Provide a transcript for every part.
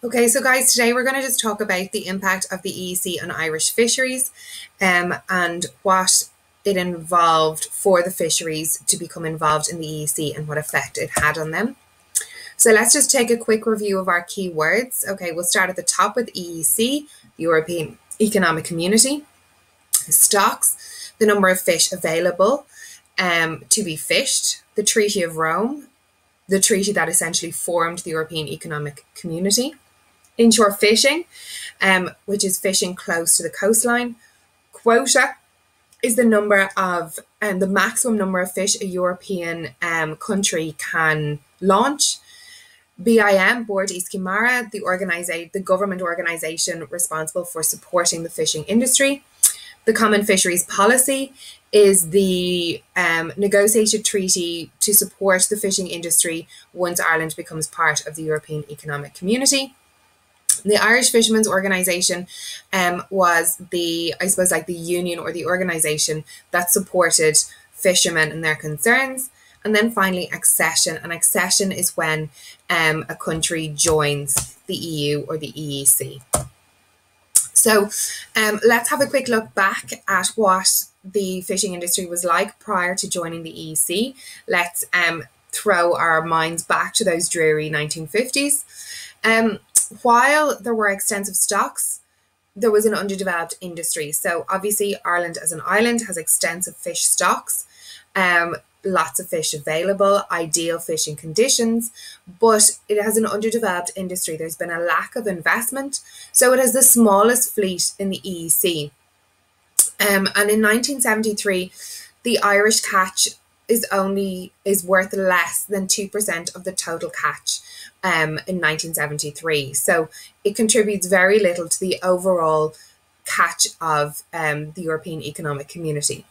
Okay, so guys, today we're going to just talk about the impact of the EEC on Irish fisheries and what it involved for the fisheries to become involved in the EEC and what effect it had on them. So let's just take a quick review of our key words. Okay, we'll start at the top with EEC, the European Economic Community. Stocks, the number of fish available to be fished. The Treaty of Rome, the treaty that essentially formed the European Economic Community. Inshore fishing, which is fishing close to the coastline. Quota is the number of the maximum number of fish a European country can launch. BIM, Board Iscimara, the government organisation responsible for supporting the fishing industry. The Common Fisheries Policy is the negotiated treaty to support the fishing industry once Ireland becomes part of the European Economic Community. The Irish Fishermen's Organisation was the union or the organisation that supported fishermen and their concerns. And then finally, accession. And accession is when a country joins the EU or the EEC. So let's have a quick look back at what the fishing industry was like prior to joining the EEC. Let's throw our minds back to those dreary 1950s. While there were extensive stocks, there was an underdeveloped industry. So obviously Ireland as an island has extensive fish stocks, lots of fish available, ideal fishing conditions, but it has an underdeveloped industry. There's been a lack of investment. So it has the smallest fleet in the EEC. And in 1973, the Irish catch is worth less than 2% of the total catch in 1973. So it contributes very little to the overall catch of the European Economic Community.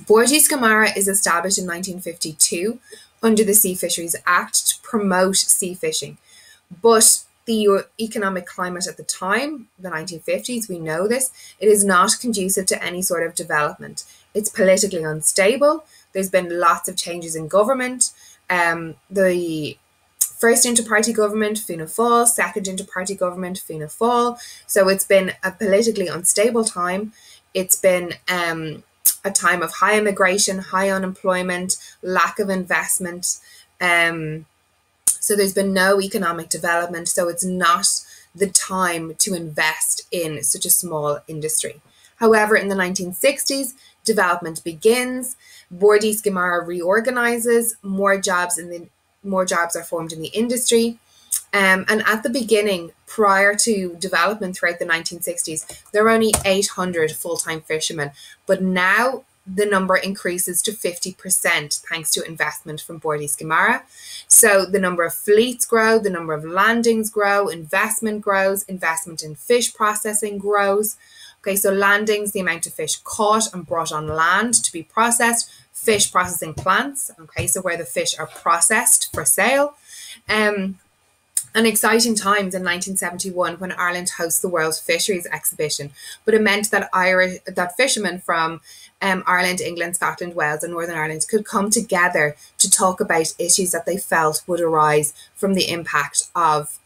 Board Iscimara is established in 1952 under the Sea Fisheries Act to promote sea fishing. But the economic climate at the time, the 1950s, we know this, it is not conducive to any sort of development. It's politically unstable. There's been lots of changes in government. The first inter-party government, Fianna Fáil, second inter-party government, Fianna Fáil. So it's been a politically unstable time. It's been a time of high immigration, high unemployment, lack of investment. So there's been no economic development. So it's not the time to invest in such a small industry. However, in the 1960s, development begins. Board Iscimara reorganizes. More jobs are formed in the industry. And at the beginning, prior to development throughout the 1960s, there were only 800 full-time fishermen. But now the number increases to 50% thanks to investment from Board Iscimara. So the number of fleets grow, the number of landings grow, investment grows, investment in fish processing grows. Okay, so landings, the amount of fish caught and brought on land to be processed, fish processing plants, okay, so where the fish are processed for sale. And exciting times in 1971 when Ireland hosts the World Fisheries Exhibition. But it meant that fishermen from Ireland, England, Scotland, Wales and Northern Ireland could come together to talk about issues that they felt would arise from the impact of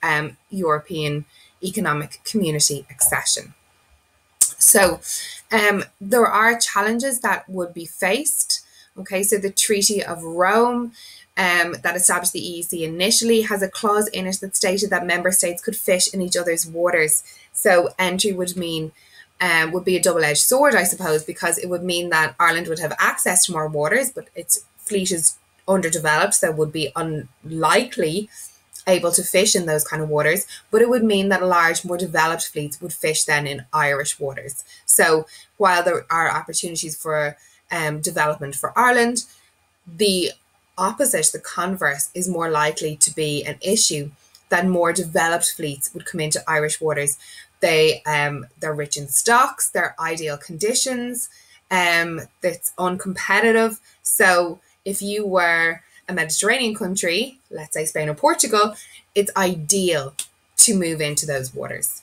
European Economic Community accession. So there are challenges that would be faced. Okay, so the Treaty of Rome that established the EEC initially has a clause in it that stated that member states could fish in each other's waters. So entry would be a double-edged sword, I suppose, because it would mean that Ireland would have access to more waters, but its fleet is underdeveloped, so would be unlikely able to fish in those kind of waters. But it would mean that large, more developed fleets would fish then in Irish waters. So while there are opportunities for development for Ireland, the opposite, the converse, is more likely to be an issue that more developed fleets would come into Irish waters. They're rich in stocks, they're ideal conditions, it's uncompetitive. So if you were a Mediterranean country, let's say Spain or Portugal, it's ideal to move into those waters.